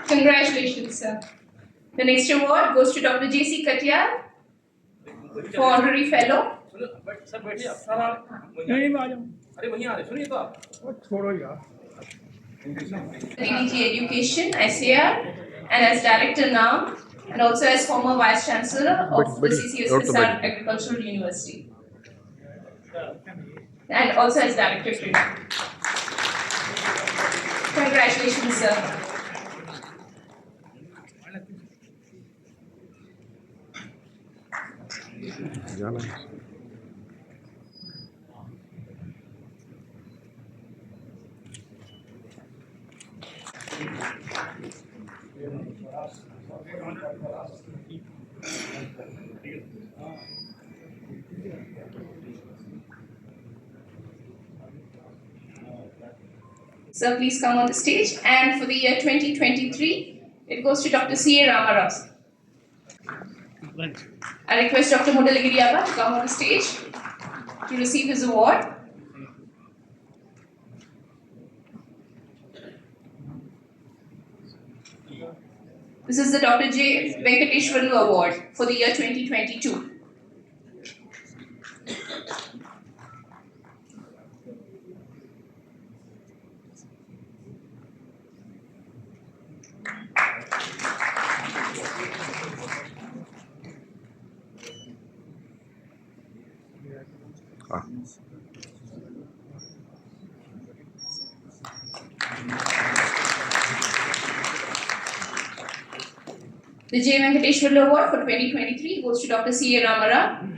Congratulations, sir. The next award goes to Dr. J.C. Katyal for Honorary Fellow. DDG Education, ICAR, and as Director now, and also as former Vice Chancellor of the CCSSR Agricultural University. And also as Director CRIDA. Congratulations, sir. Sir, please come on the stage. And for the year 2023, it goes to Dr. C.A. Ramarao. I request Dr. Mudalagiri to come on the stage to receive his award. This is the Dr. J. Venkateshwarlu Award for the year 2022. The J. Venkateshwarlu Award for 2023 goes to Dr. C.A. Ramarao.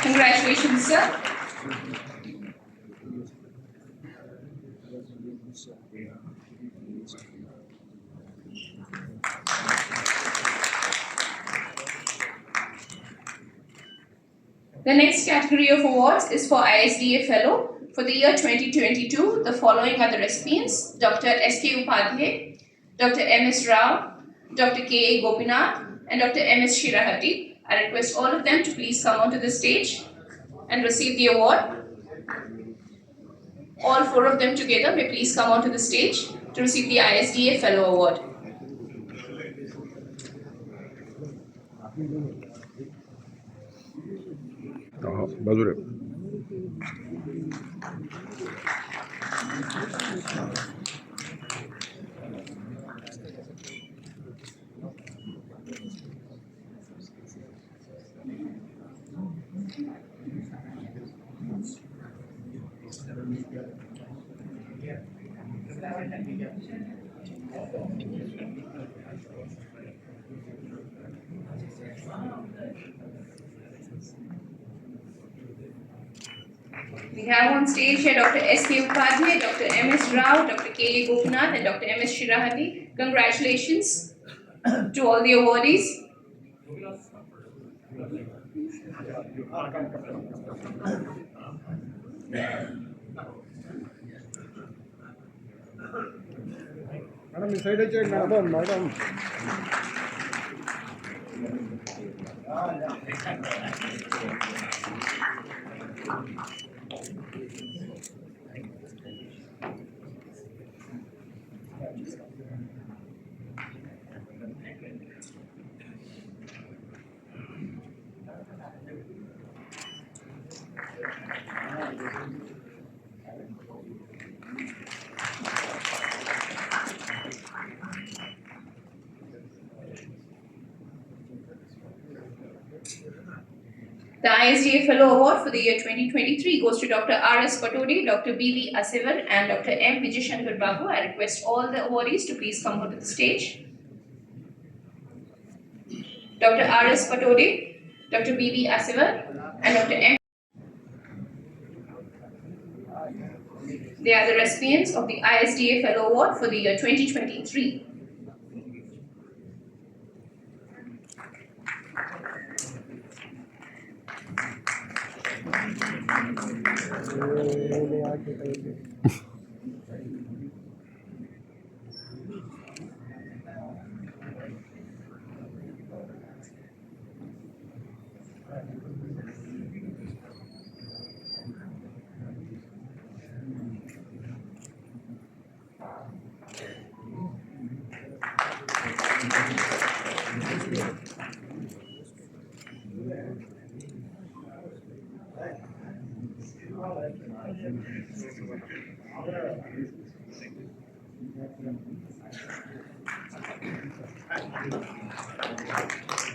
Congratulations, sir. The next category of awards is for ISDA Fellow. For the year 2022, the following are the recipients: Dr. S.K. Upadhyay, Dr. M.S. Rao, Dr. K.A. Gopinath, and Dr. M.S. Shirahati. I request all of them to please come onto the stage and receive the award. All four of them together may please come onto the stage to receive the ISDA Fellow Award. We have on stage here Dr. S.K. Upadhyay, Dr. M.S. Rao, Dr. K.A. Gopinath, and Dr. M.S. Shirahati. Congratulations to all the awardees. Madam, inside madam. The ISDA Fellow Award for the year 2023 goes to Dr. R.S. Patodi, Dr. B.V. Asivan, and Dr. M. Vijay Babu. I request all the awardees to please come onto the stage. Dr. R.S. Patodi, Dr. B.V. Asivan, and Dr. M. They are the recipients of the ISDA Fellow Award for the year 2023.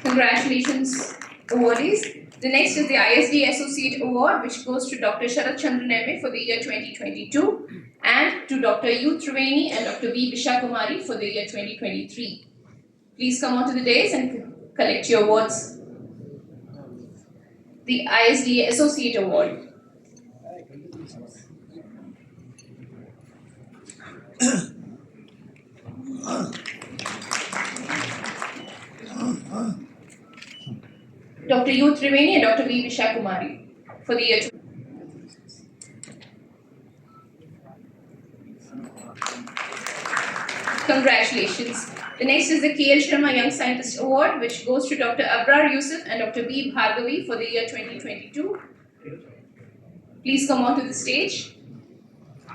Congratulations, awardees. The next is the ISD Associate Award, which goes to Dr. Sharat Chandran MA for the year 2022 and to Dr. U. Triveni and Dr. V. Vishakumari for the year 2023. Please come onto the dais and collect your awards. The ISD Associate Award. Dr. U. Triveni and Dr. V. Vishakumari for the year. Congratulations. The next is the KL Sharma Young Scientist Award, which goes to Dr. Abrar Yusuf and Dr. B. Bhargavi for the year 2022. Please come onto the stage.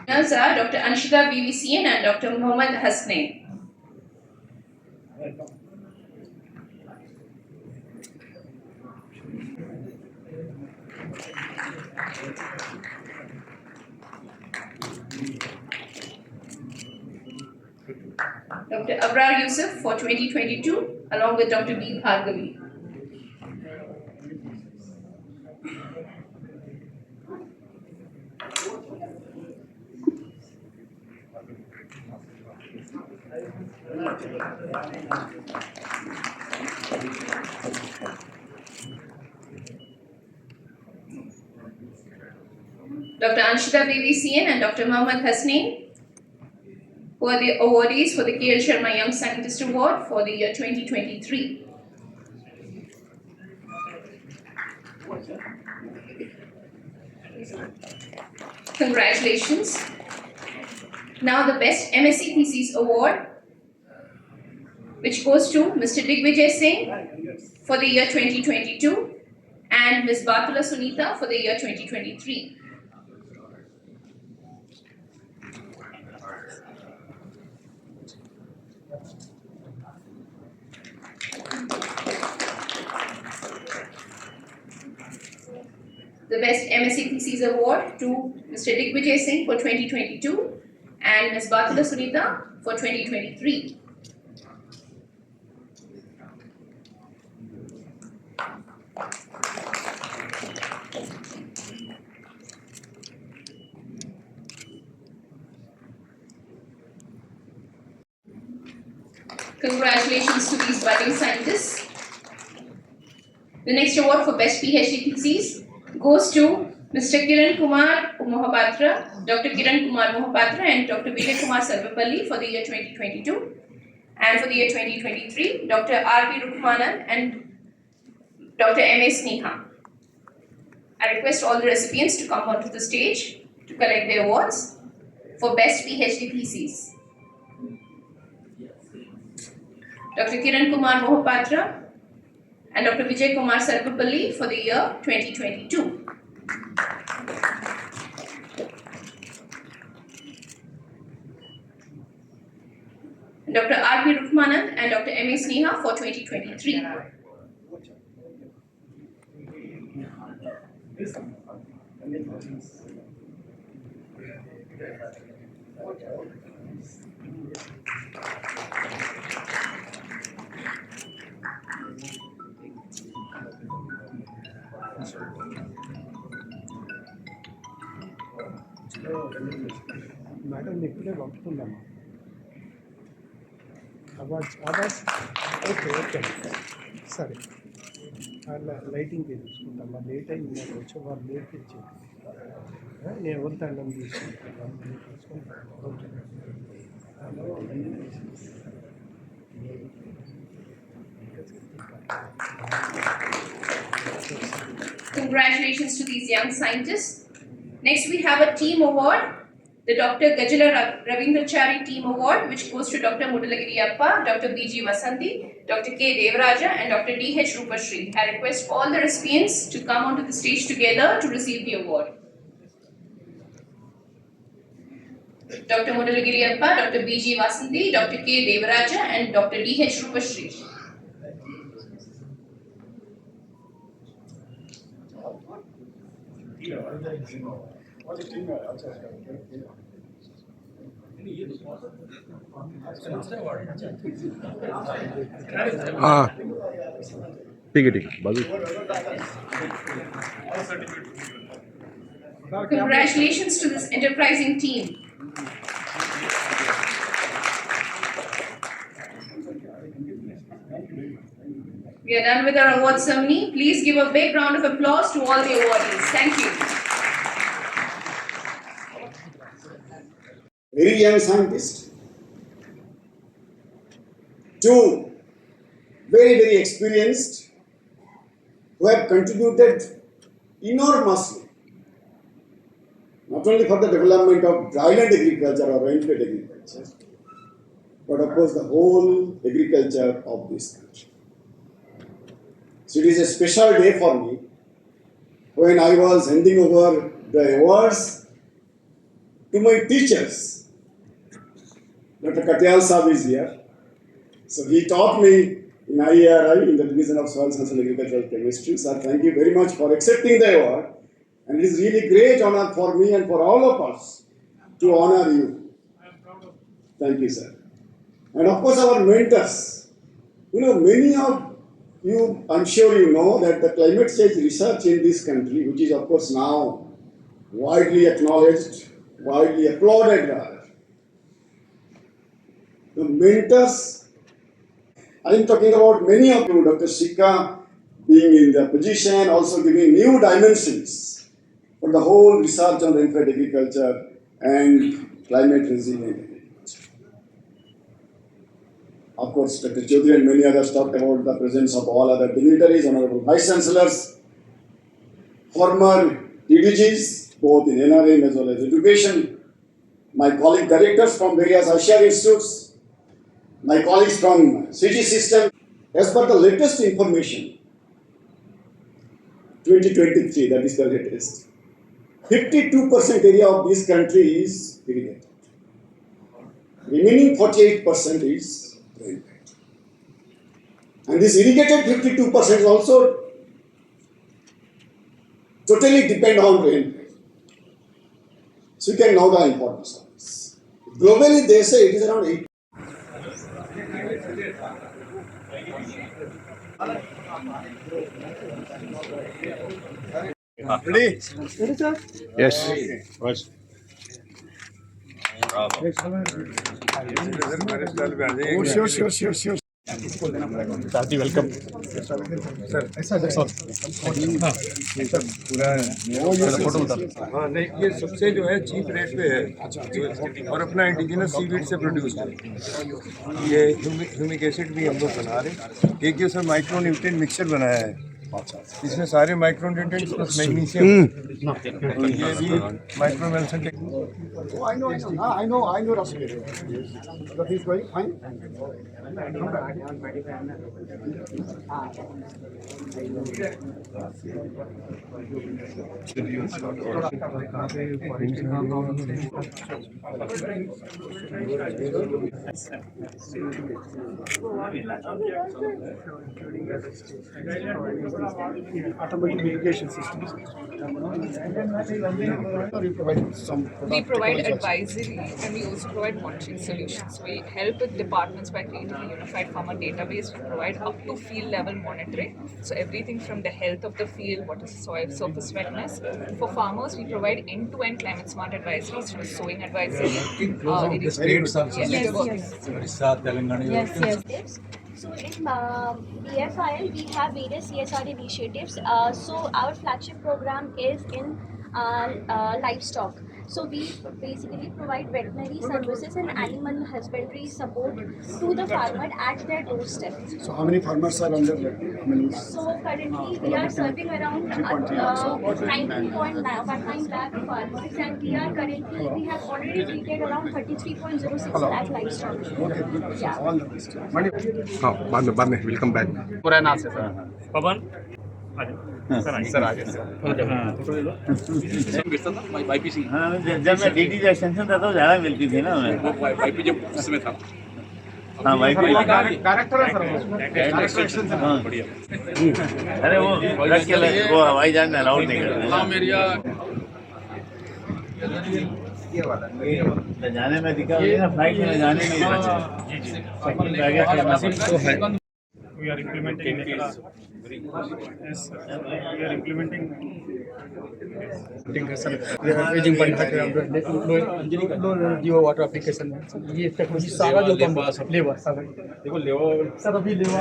Winners are Dr. Anshita BVCN and Dr. Mohammad Hasnain. Dr. Abrar Yusuf for 2022 along with Dr. B. Bhargavi. Dr. Anshita BVCN and Dr. Mohammad Hasnain, who are the awardees for the KL Sharma Young Scientist Award for the year 2023. Congratulations. Now the Best MSc Thesis Award, which goes to Mr. Digvijay Singh for the year 2022 and Ms. Batula Sunita for the year 2023. The Best MSc Thesis Award to Mr. Digvijay Singh for 2022 and Ms. Batula Sunita for 2023. Congratulations to these budding scientists. The next award for Best PhD Thesis goes to Mr. Kiran Kumar Mohapatra, Dr. Kiran Kumar Mohapatra and Dr. Vijay Kumar Sarvapalli for the year 2022. And for the year 2023, Dr. R.P. Rukmanan and Dr. M.A. Sneha. I request all the recipients to come onto the stage to collect their awards for Best PhD Thesis. Dr. Kiran Kumar Mohapatra and Dr. Vijay Kumar Sarvapalli for the year 2022. Dr. R.P. Rukmanan and Dr. M.A. Sneha for 2023. Madam ఇప్పుడే పంపుతున్నాము awards okay okay సరే అలా lighting తీసుకుంటాం మరి late అయింది నేను వచ్చే వాళ్ళు late ఇచ్చేది నేను ఎవరితో అన్నం తీసుకుంటాను okay Congratulations to these young scientists. Next, we have a team award, the Dr. Gajala Ravindrachari Team Award, which goes to Dr. Mudalagiri Appa, Dr. B.G. Vasanthi, Dr. K. Devaraja, and Dr. D.H. Rupashri. I request all the recipients to come onto the stage together to receive the award. Dr. Mudalagiri Appa, Dr. B.G. Vasanthi, Dr. K. Devaraja, and Dr. D.H. Rupashri. हाँ ठीक है बाजू Congratulations to this enterprising team. We are done with our award ceremony. Please give a big round of applause to all the awardees. Thank you. Very young scientist. Two very experienced who have contributed enormously, not only for the development of dryland agriculture or rainfed agriculture, but of course the whole agriculture of this country. So it is a special day for me when I was handing over the awards to my teachers. Dr. Katyal Saab is here. So he taught me in IARI, in the Division of Soil Science and Agricultural Chemistry. Sir, thank you very much for accepting the award. And it is really great honor for me and for all of us to honor you. Thank you, sir. And of course our mentors. You know, many of you, I'm sure you know that the climate change research in this country, which is of course now widely acknowledged, widely applauded rather. The mentors, I am talking about many of you, Dr. Singh being in the position, also giving new dimensions for the whole research on rainfed agriculture and climate resilient agriculture. Of course, Dr. Choudhri and many others talked about the presence of all other dignitaries, honorable vice chancellors, former DDGs, both in NRM as well as education, my colleague directors from various ICAR institutes, my colleagues from CG system. As per the latest information, 2023, that is the latest, 52% area of this country is irrigated. Remaining 48% is rainfed. And this irrigated 52% is also totally depend on rainfall. So you can know the importance of this. Globally, they say it is around 8. Ready? Yes. Yes. Oh, sure. Tati, welcome. Sir, हाँ नहीं ये सबसे जो है cheap rate पे है और अपना इंडिजिनस सीवीड से प्रोड्यूस है ये ह्यूमिक एसिड भी हम लोग बना रहे हैं एक ये सर माइक्रो न्यूट्रिएंट मिक्सचर बनाया है इसमें सारे माइक्रो न्यूट्रिएंट्स प्लस मैग्नीशियम और ये भी micro मेल्सन I know DrSK. That is very fine. Automatic irrigation systems. We provide advisory and we also provide monitoring solutions. We help with departments by creating a unified farmer database. We provide up to field level monitoring. So everything from the health of the field, what is soil surface wetness. For farmers, we provide end-to-end climate smart advisories, such as sowing advisory. Yes. So in BFIL, we have various CSR initiatives. So our flagship program is in livestock. So we basically provide veterinary services and animal husbandry support to the farmer at their doorstep. So how many farmers are under that? So currently we are serving around 19.19 lakh farmers, and we have already treated around 33.06 lakh livestock. Okay, good. Yeah. All the best. हाँ बाद में we'll come back. पूरा नाम से sir पवन sir आगे YP Singh जब मैं DD extension था तो ज़्यादा मिलती थी ना हमें वो वाईपी जब उसमें था हाँ वाईपी डायरेक्टर है सर हाँ बढ़िया अरे वो रख के वो हवाई जहाज में अलाउड नहीं करते नाम एरिया जाने में दिक्कत होगी ना, फ्लाइट में जाने में बचे। सेकंड बैगेज करना पड़ता है। We are implementing yes, sir. We are implementing aging zero water application है ये टेक्नोलॉजी सारा जो लेवा देखो लेवा सर अभी लेवा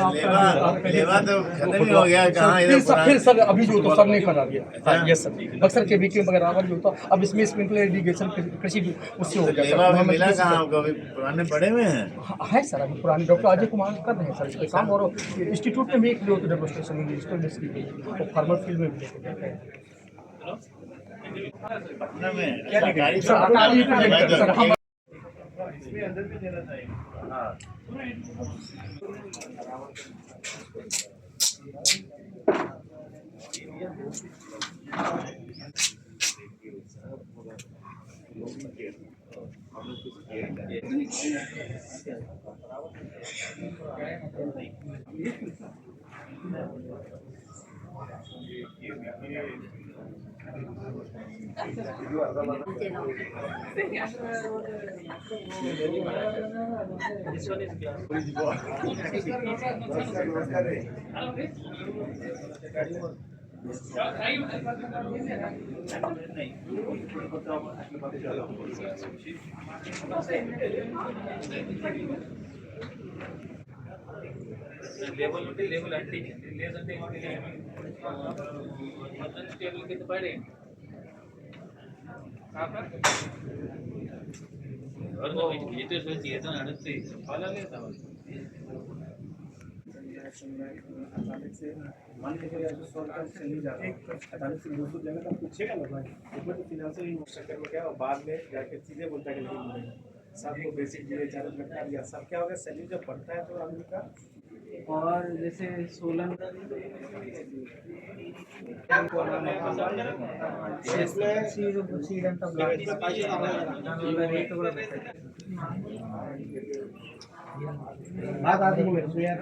तो खत्म ही हो गया, कहाँ फिर सर अभी जो तो सब ने करा दिया। यस सर अक्सर के बीके वगैरह जो था अब इसमें स्प्रिंकलर इरिगेशन कृषि उससे हो गया। लेवा भी मिला कहाँ आपको, अभी पुराने पड़े हुए हैं। है सर अभी पुराने डॉक्टर अजय कुमार कर रहे हैं सर इस पे काम, और इंस्टीट्यूट में भी एक डेमोस्ट्रेशन और फार्मर फील्ड में भी पटना में इसमें अंदर भी देना चाहिए। हाँ लेवल అంటే లేస్ అంటే మొత్తం టేబుల్ కింద పడే और तो ये तो सोच ये तो नड़ते फॉलो लेता है अचानक से मान लीजिए आज सॉल्व कर चली जाता है अचानक से दूसरी जगह का पूछेगा ना भाई ऊपर तो फिनेंशियल स्ट्रक्चर में क्या और बाद में जाके चीजें बोलता है कि नहीं मिलेगा सबको बेसिक चीजें चारों में कर दिया सब क्या होगा सैलरी जब बढ़ता है तो आदमी का और जैसे 16 बात आती है मेरे यार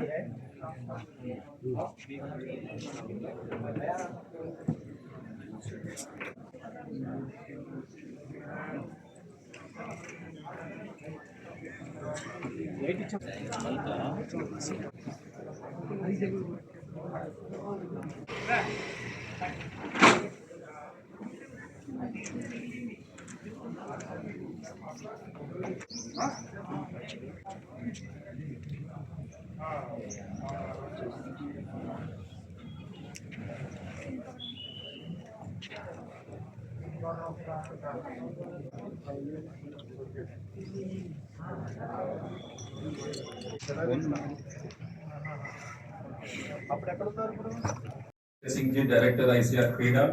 Singh, Director ICAR-CRIDA,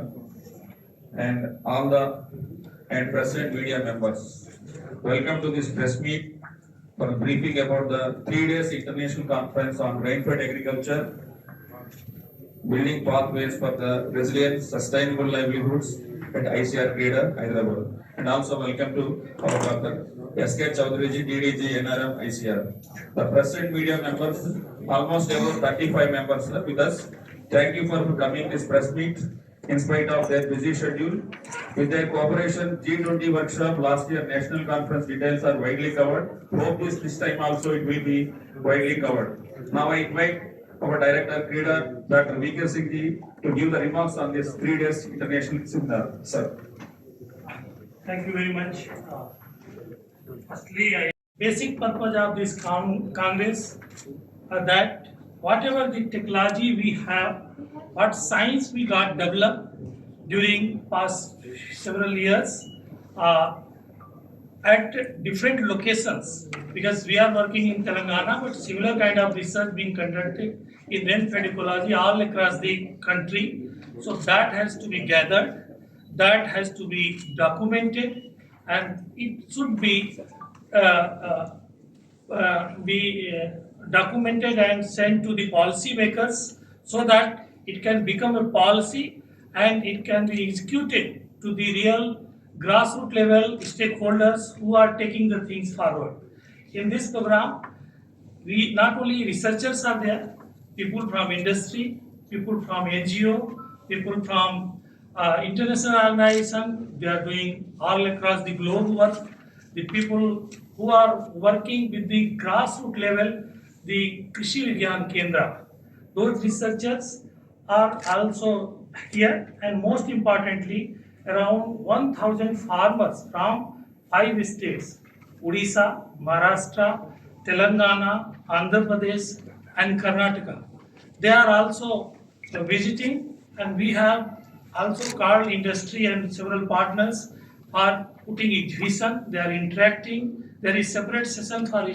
and all the President media members. Welcome to this press meet for briefing about the 3 days international conference on rainfed agriculture, building pathways for the resilient, sustainable livelihoods at ICAR-CRIDA, Hyderabad. And also welcome to our Dr. SK Choudhri, DDG, NRM, ICR. The President media members, almost about 35 members with us. Thank you for coming this press meet in spite of their busy schedule. With their cooperation, G20 workshop last year national conference details are widely covered. Hope this time also it will be widely covered. Now I invite our Director CRIDA, Dr. V.K. Singh to give the remarks on this 3 days international seminar. Sir. Thank you very much. Firstly, basic purpose of this Congress that whatever the technology we have, what science we got developed during past several years at different locations, because we are working in Telangana, but similar kind of research being conducted in rainfed ecology all across the country. So that has to be gathered, that has to be documented, and it should be documented and sent to the policy makers so that it can become a policy and it can be executed to the real grassroots level stakeholders who are taking the things forward. In this program, we not only researchers are there, people from industry, people from NGO, people from international organization, they are doing all across the globe work. The people who are working with the grassroots level, the Krishi Vigyan Kendra, those researchers are also here, and most importantly, around 1,000 farmers from 5 states, Odisha, Maharashtra, Telangana, Andhra Pradesh, and Karnataka. They are also visiting, and we have also called industry and several partners for putting exhibition. They are interacting. There is separate session for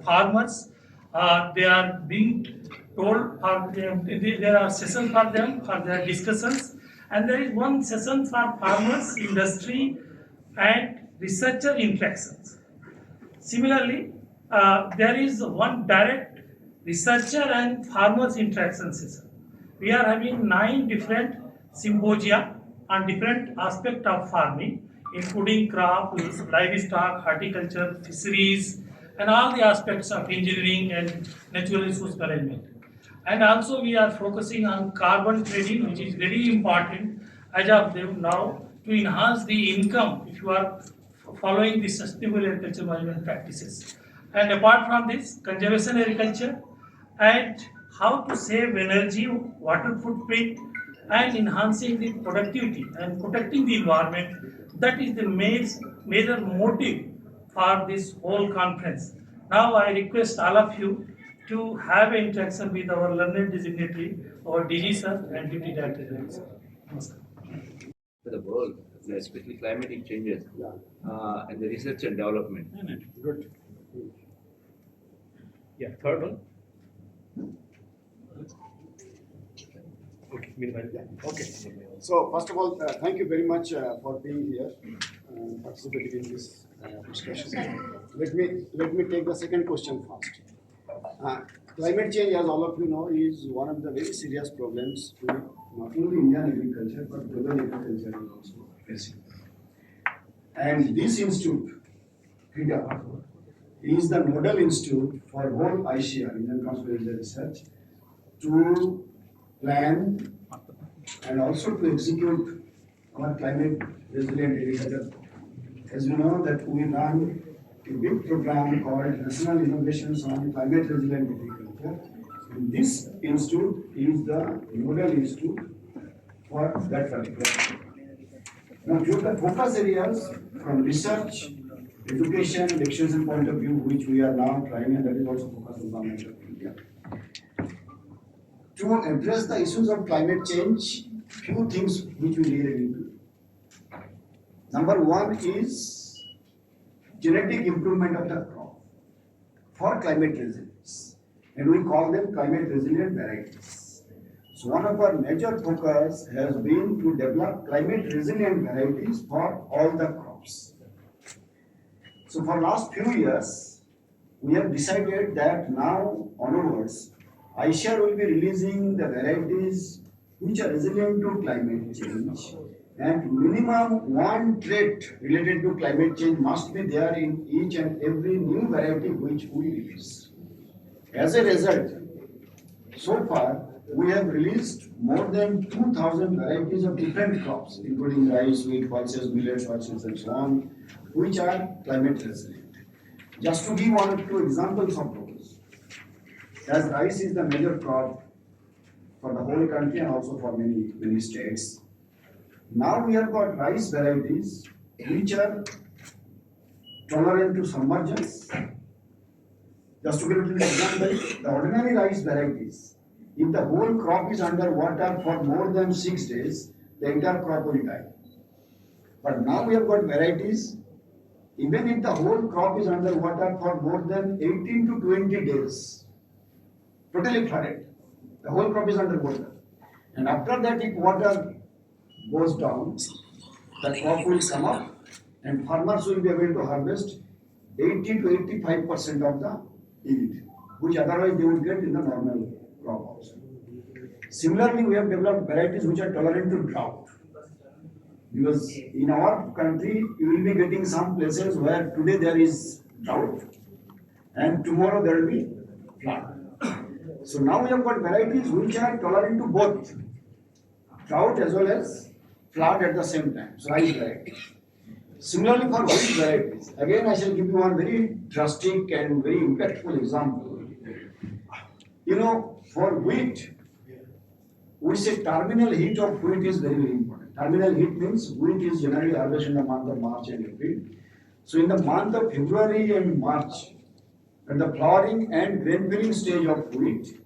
farmers. They are being told, there are sessions for them for their discussions, and there is one session for farmers, industry, and researcher interactions. Similarly, there is one direct researcher and farmers interaction session. We are having 9 different symposia on different aspects of farming, including crop, livestock, horticulture, fisheries, and all the aspects of engineering and natural resource management. And also we are focusing on carbon trading, which is very important as of now to enhance the income if you are following the sustainable agriculture management practices. And apart from this, conservation agriculture and how to save energy, water footprint, and enhancing the productivity and protecting the environment, that is the major motive for this whole conference. Now I request all of you to have an interaction with our learned designatory, our DG sir and Deputy Director sir. Namaskar. For the world, especially climatic changes, and the research and development. Good. Yeah, third one. Okay, Okay. So first of all, thank you very much for being here, participating in this discussion. Let me take the second question first. Climate change, as all of you know, is one of the very serious problems to not only Indian agriculture but global agriculture is also facing. And this institute, CRIDA, is the nodal institute for whole ICR, Indian Conservation Research, to plan and also to execute our climate resilient agriculture. As you know, that we run a big program called National Innovations on Climate Resilient Agriculture. And this institute is the nodal institute for that particular. Now, due to the focus areas from research, education, and extension point of view, which we are now trying, and that is also focused on Government of India. To address the issues of climate change, few things which we really need to do. Number one is genetic improvement of the crop for climate resilience, and we call them climate resilient varieties. So one of our major focus has been to develop climate resilient varieties for all the crops. So for last few years, we have decided that now onwards, ICAR will be releasing the varieties which are resilient to climate change, and minimum one trait related to climate change must be there in each and every new variety which we release. As a result, so far we have released more than 2,000 varieties of different crops, including rice, wheat, pulses, millets, oilseeds, and so on, which are climate resilient. Just to give one or two examples of those, as rice is the major crop for the whole country and also for many states. Now we have got rice varieties which are tolerant to submergence. Just to give an example, the ordinary rice varieties, if the whole crop is under water for more than 6 days, the entire crop will die. But now we have got varieties, even if the whole crop is under water for more than 18 to 20 days, totally flooded, the whole crop is under water. And after that, if water goes down, the crop will come up and farmers will be able to harvest 80 to 85% of the yield, which otherwise they would get in the normal crop also. Similarly, we have developed varieties which are tolerant to drought. Because in our country, you will be getting some places where today there is drought and tomorrow there will be flood. So now we have got varieties which are tolerant to both drought as well as flood at the same time. So rice variety. Similarly for wheat varieties, again I shall give you one very drastic and very impactful example. You know, for wheat, we say terminal heat of wheat is very, very important. Terminal heat means wheat is generally harvested in the month of March and April. So in the month of February and March, at the flowering and grain filling stage of wheat,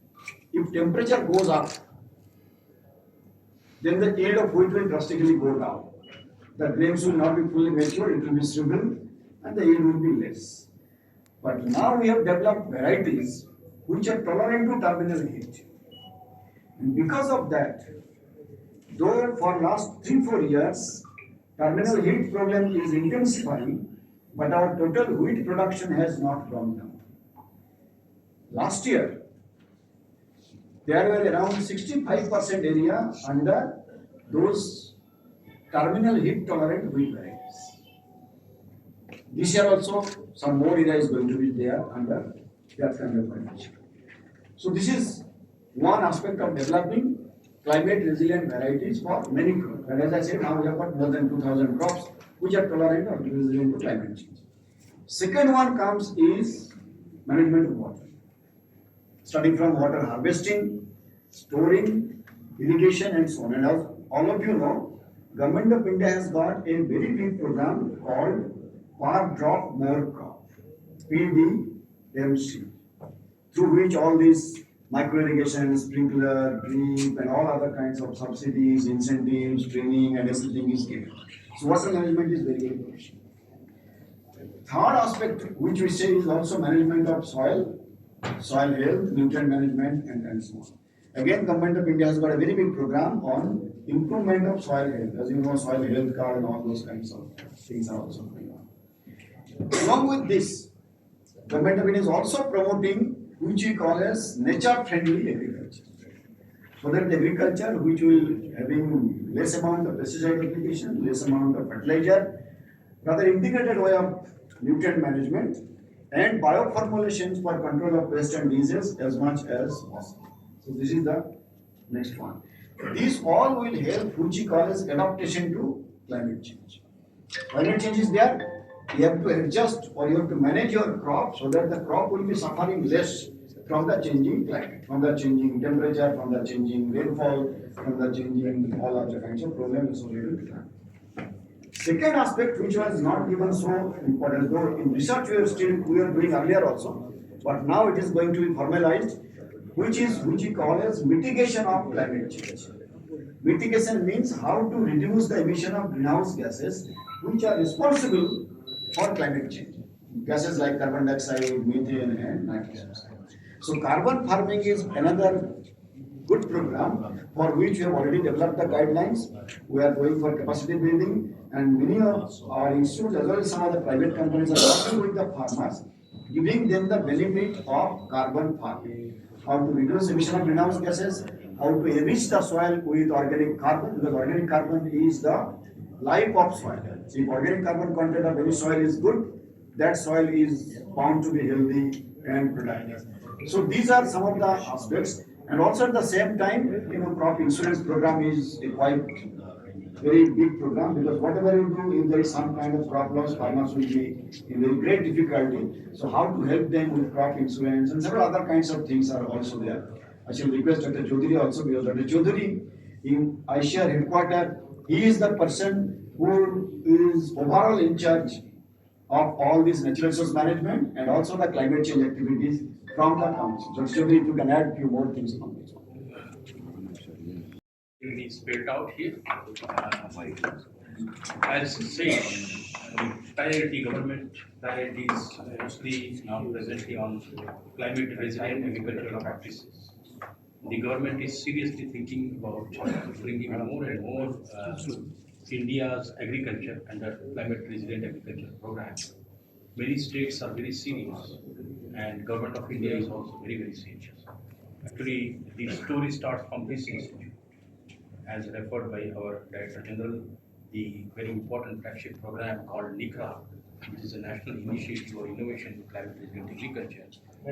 if temperature goes up, then the yield of wheat will drastically go down. The grains will not be fully mature, it will be shriveled, and the yield will be less. But now we have developed varieties which are tolerant to terminal heat. And because of that, though for last 3-4 years, terminal heat problem is intensifying, but our total wheat production has not gone down. Last year, there were around 65% area under those terminal heat tolerant wheat varieties. This year also, some more area is going to be there under that kind of condition. So this is one aspect of developing climate resilient varieties for many crops. And as I said, now we have got more than 2,000 crops which are tolerant or resilient to climate change. Second one comes is management of water. Starting from water harvesting, storing, irrigation and so on. And as all of you know, Government of India has got a very big program called Per Drop More Crop, PDMC, through which all these micro irrigation, sprinkler, drip and all other kinds of subsidies, incentives, training and everything is given. So water management is very, very important. Third aspect which we say is also management of soil health, nutrient management and so on. Again, Government of India has got a very big program on improvement of soil health. As you know, soil health card and all those kinds of things are also going on. Along with this, Government of India is also promoting which we call as nature-friendly agriculture. So that the agriculture which will having less amount of pesticide application, less amount of fertilizer, rather integrated way of nutrient management and bioformulations for control of pest and diseases as much as possible. So this is the next one. These all will help which we call as adaptation to climate change. Climate change is there. You have to adjust or you have to manage your crop so that the crop will be suffering less from the changing climate, from the changing temperature, from the changing rainfall, from the changing all other kinds of problems associated with climate. Second aspect which was not given so important, though in research we are doing earlier also, but now it is going to be formalized, which we call as mitigation of climate change. Mitigation means how to reduce the emission of greenhouse gases which are responsible for climate change. Gases like carbon dioxide, methane and nitrous oxide. So carbon farming is another good program for which we have already developed the guidelines. We are going for capacity building and many of our institutes as well as some of the private companies are working with the farmers, giving them the benefit of carbon farming. How to reduce emission of greenhouse gases, how to enrich the soil with organic carbon, because organic carbon is the life of soil. So if organic carbon content of any soil is good, that soil is bound to be healthy and productive. So these are some of the aspects. And also at the same time, crop insurance program is a quite very big program, because whatever you do, if there is some kind of crop loss, farmers will be in very great difficulty. So how to help them with crop insurance and several other kinds of things are also there. I shall request Dr. Choudhri also, because Dr. Choudhri in ICAR headquarters, he is the person who is overall in charge of all this natural resource management and also the climate change activities from the council. Dr. Choudhri, if you can add a few more things on this one. It is spelled out here. As said, priority government priorities mostly now presently on climate resilient agricultural practices. The government is seriously thinking about bringing more and more India's agriculture under climate resilient agriculture program. Many states are very serious, and government of India is also very, very serious. Actually, the story starts from this institute. As referred by our Director General, the very important flagship program called NICRA, which is a national initiative for innovation in climate resilient agriculture.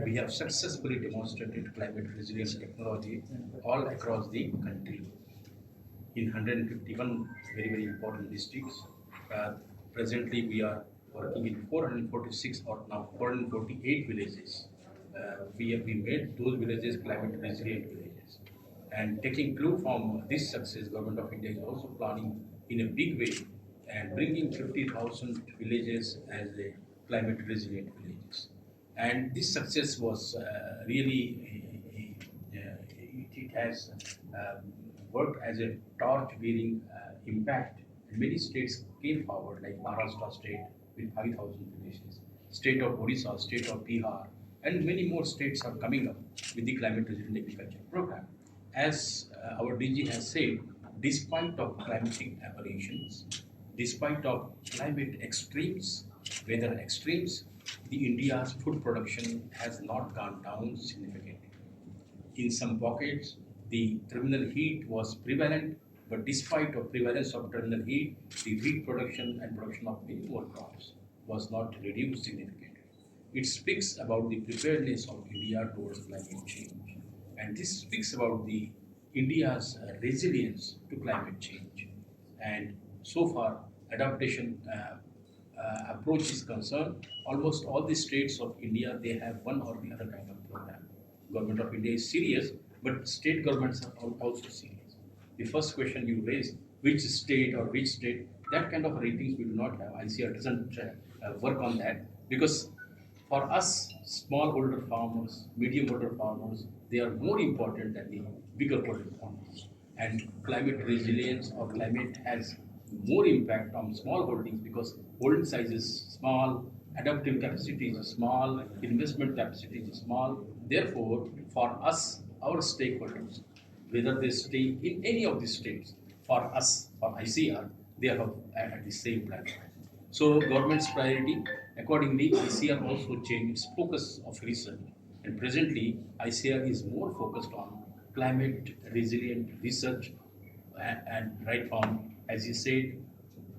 We have successfully demonstrated climate resilience technology all across the country. in 151 very important districts. Presently, we are working in 446 or now 448 villages. We made those villages climate resilient villages. And taking clue from this success, Government of India is also planning in a big way and bringing 50,000 villages as a climate resilient villages. And this success was really, it has worked as a torch-bearing impact. And many states came forward, like Maharashtra state with 5,000 villages, state of Odisha, state of Bihar, and many more states are coming up with the climate resilient agriculture program. As our DG has said, despite of climatic aberrations, despite of climate extremes, weather extremes, the India's food production has not gone down significantly. In some pockets, the terminal heat was prevalent, but despite of prevalence of terminal heat, the wheat production and production of many more crops was not reduced significantly. It speaks about the preparedness of India towards climate change. And this speaks about the India's resilience to climate change. And so far, adaptation approach is concerned, almost all the states of India, they have one or the other kind of program. Government of India is serious, but state governments are also serious. The first question you raised, which state, that kind of ratings we do not have. ICAR doesn't work on that, because for us, smallholder farmers, medium-holder farmers, they are more important than the bigger holder farmers. And climate resilience or climate has more impact on small holdings because holding size is small, adaptive capacity is small, investment capacity is small. Therefore, for us, our stakeholders, whether they stay in any of these states, for us, for ICR, they are at the same platform. So government's priority, accordingly, ICR also changed its focus of research. And presently, ICR is more focused on climate resilient research and right from, as you said,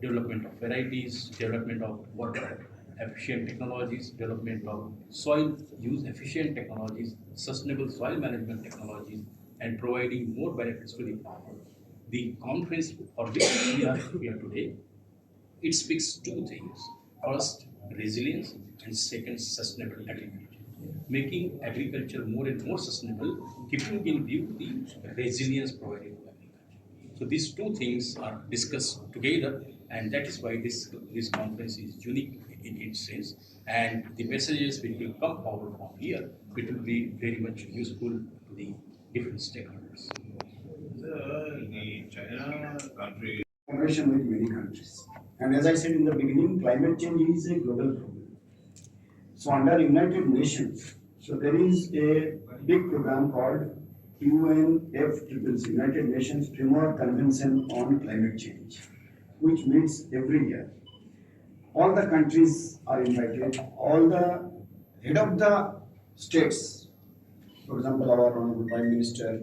development of varieties, development of water efficient technologies, development of soil use efficient technologies, sustainable soil management technologies, and providing more benefits to the farmer. The conference for which we are here today, it speaks two things. First, resilience, and second, sustainable agriculture. Making agriculture more and more sustainable, keeping in view the resilience provided to agriculture. So these two things are discussed together, and that is why this conference is unique in its sense. And the messages which will come forward from here, it will be very much useful to the different stakeholders. The China country cooperation with many countries. And as I said in the beginning, climate change is a global problem. So under United Nations, so there is a big program called UNFCCC, United Nations Framework Convention on Climate Change, which meets every year. All the countries are invited, all the head of the states, for example, our Honorable Prime Minister,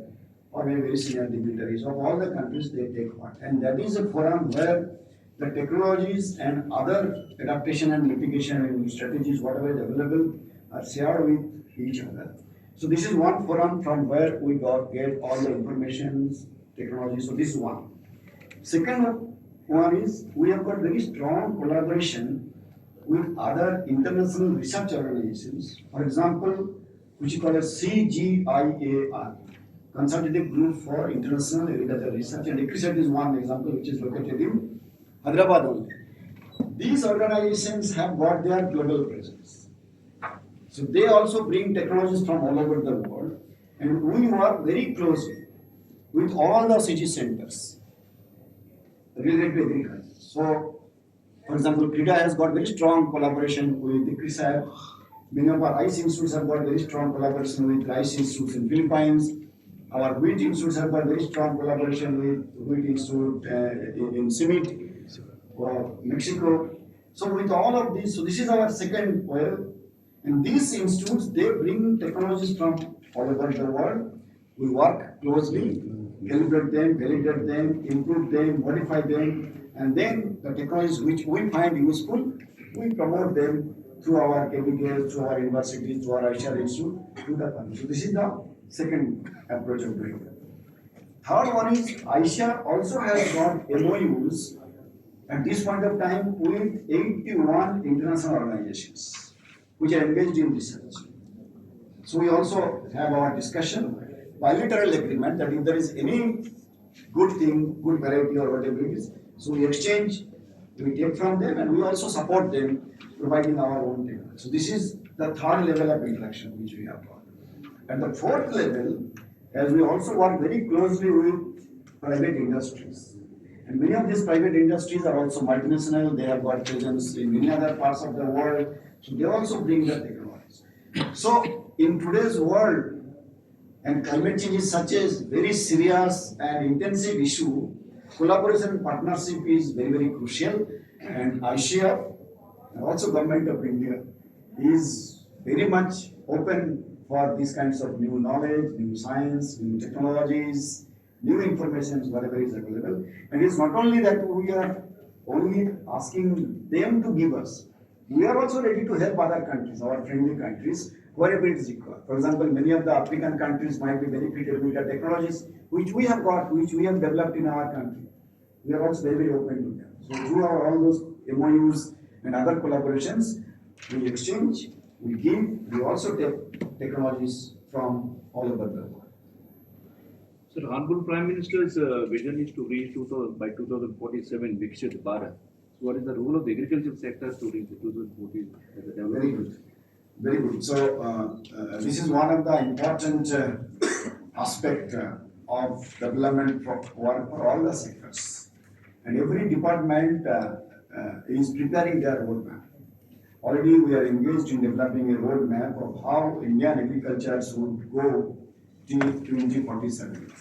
or very senior dignitaries of all the countries, they take part. And that is a forum where the technologies and other adaptation and mitigation and strategies, whatever is available, are shared with each other. So this is one forum from where we get all the information, technology. So this is one. Second one is we have got very strong collaboration with other international research organizations. For example, which is called as CGIAR, Consultative Group for International Agricultural Research, and AtCRIDA is one example which is located in Hyderabad only. These organizations have got their global presence. So they also bring technologies from all over the world, and we work very closely with all the CG centers related to agriculture. So, for example, CRIDA has got very strong collaboration with the CRISAR. Many of our rice institutes have got very strong collaboration with rice institutes in Philippines. Our wheat institutes have got very strong collaboration with wheat institute in Summit, Mexico. So with all of these, so this is our second well, and these institutes, they bring technologies from all over the world. We work closely, calibrate them, validate them, improve them, modify them, and then the technologies which we find useful, we promote them through our KBKs, through our universities, through our ICAR institute, to the country. So this is the second approach of doing that. Third one is ICAR also has got MOUs at this point of time with 81 international organizations which are engaged in research. So we also have our discussion, bilateral agreement that if there is any good thing, good variety or whatever it is, so we exchange, we take from them and we also support them providing our own data. So this is the third level of interaction which we have got. And the fourth level, as we also work very closely with private industries. And many of these private industries are also multinational, they have got presence in many other parts of the world, so they also bring the technologies. So in today's world, and climate change is such a very serious and intensive issue, collaboration and partnership is very, very crucial. And ICAR and also Government of India is very much open for these kinds of new knowledge, new science, new technologies, new information, whatever is available. And it's not only that we are only asking them to give us, we are also ready to help other countries, our friendly countries, wherever it is required. For example, many of the African countries might be benefited with the technologies which we have got, which we have developed in our country. We are also very, very open to them. So through all those MOUs and other collaborations, we exchange, we give, we also take technologies from all over the world. So the Honorable Prime Minister's vision is to reach by 2047 Viksit Bharat. So what is the role of the agricultural sector to reach 2040? Very good. Very good. So this is one of the important aspect of development for all the sectors. And every department is preparing their roadmap. Already we are engaged in developing a roadmap of how Indian agriculture should go till 2047.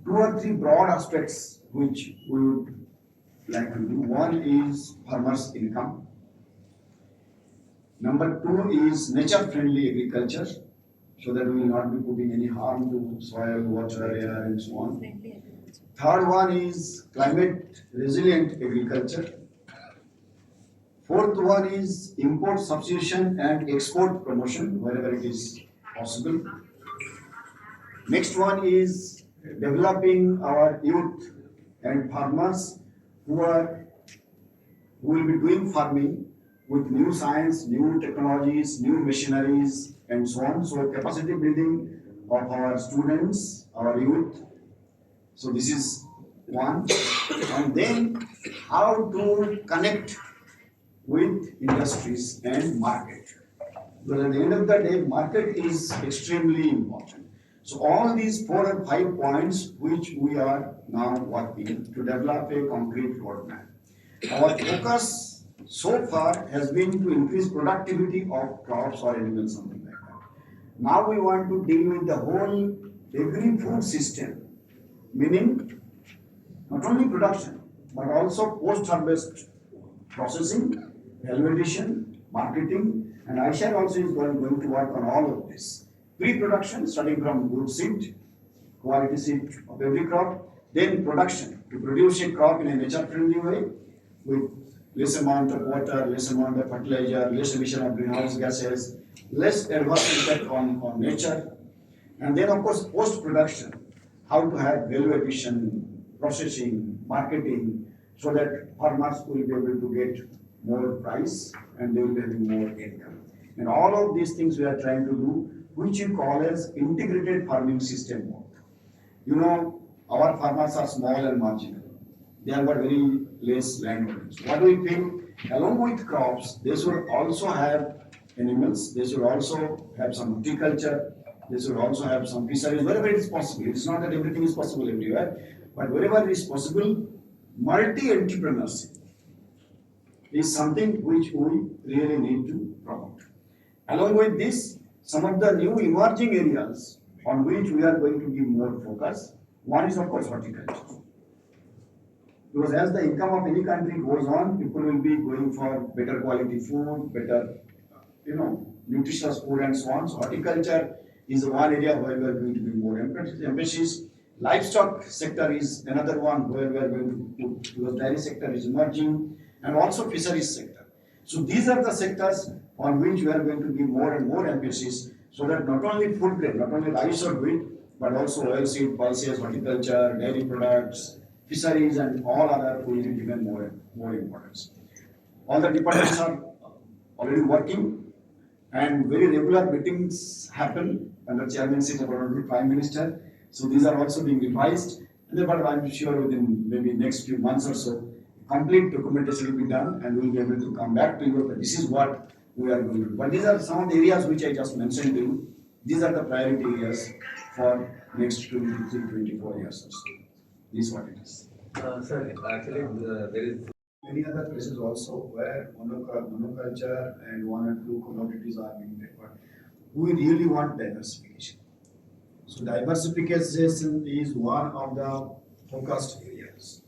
2 or 3 broad aspects which we would like to do. One is farmers' income. Number 2 is nature-friendly agriculture, so that we will not be putting any harm to soil, water, air, and so on. Third one is climate-resilient agriculture. Fourth one is import substitution and export promotion wherever it is possible. Next one is developing our youth and farmers who will be doing farming with new science, new technologies, new machineries, and so on. So capacity building of our students, our youth. So this is one. And then how to connect with industries and market. Because at the end of the day, market is extremely important. So all these 4 or 5 points which we are now working to develop a concrete roadmap. Our focus so far has been to increase productivity of crops or animals, something like that. Now we want to deal with the whole agri-food system, meaning not only production, but also post-harvest processing, validation, marketing, and ICAR also is going to work on all of this. Pre-production, starting from good seed, quality seed of every crop, then production, to produce a crop in a nature-friendly way, with less amount of water, less amount of fertilizer, less emission of greenhouse gases, less adverse impact on nature. And then of course post-production, how to have value addition, processing, marketing, so that farmers will be able to get more price and they will be having more income. And all of these things we are trying to do, which we call as integrated farming system work. You know, our farmers are small and marginal. They have got very less land holdings. What do we think? Along with crops, they should also have animals, they should also have some horticulture, they should also have some fisheries, wherever it is possible. It's not that everything is possible everywhere, but wherever it is possible, multi-entrepreneurship is something which we really need to promote. Along with this, some of the new emerging areas on which we are going to give more focus, one is of course horticulture. Because as the income of any country goes on, people will be going for better quality food, better, nutritious food and so on. So horticulture is one area where we are going to be more emphasis. Livestock sector is another one where we are going to put, because dairy sector is emerging, and also fisheries sector. So these are the sectors on which we are going to give more and more emphasis, so that not only food grain, not only rice or wheat, but also oilseed, pulses, horticulture, dairy products, fisheries, and all other will be given more importance. All the departments are already working, and very regular meetings happen under chairmanship of Honorable Prime Minister. So these are also being revised, but I'm sure within maybe next few months or so, complete documentation will be done, and we'll be able to come back to you. But this is what we are going to do. But these are some of the areas which I just mentioned to you. These are the priority areas for next 23-24 years or so. This is what it is. Sir, actually, there is Many other places also where monoculture and one or two commodities are being preferred. We really want diversification. So diversification is one of the focused areas.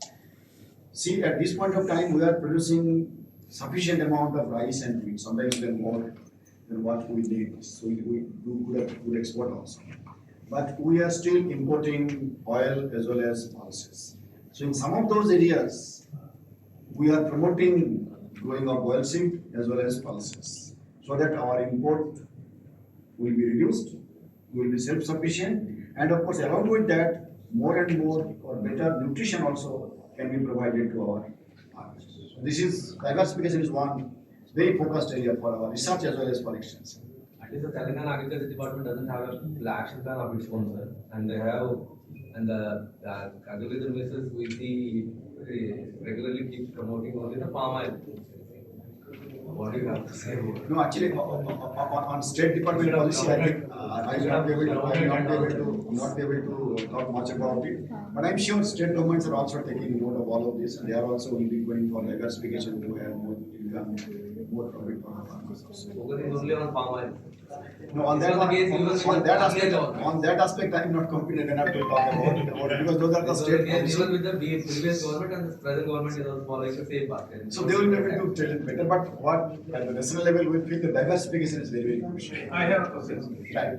See, at this point of time, we are producing sufficient amount of rice and wheat, sometimes even more than what we need. So we do good export also. But we are still importing oil as well as pulses. So in some of those areas, we are promoting growing of oilseed as well as pulses, so that our import will be reduced, we will be self-sufficient, and of course along with that, more and more or better nutrition also can be provided to our farmers. So this is, diversification is one very focused area for our research as well as for extension. at least the Telangana Agriculture Department doesn't have a action plan of its own, sir, and they have, and the agriculture ministers we see regularly keep promoting only the palm oil. What do you have to say? No, actually, on State Department policy, I think I will not be able to talk much about it. But I'm sure state governments are also taking note of all of this, and they are also will be going for diversification to have more income, more profit for our farmers. Focusing only on palm oil. No, on that aspect, I am not competent enough to talk about it, because those are the state policy. Even with the previous government and the present government is also following the same path. So they will be able to tell it better. But what at the national level we feel the diversification is very, very crucial. I have a question. Right.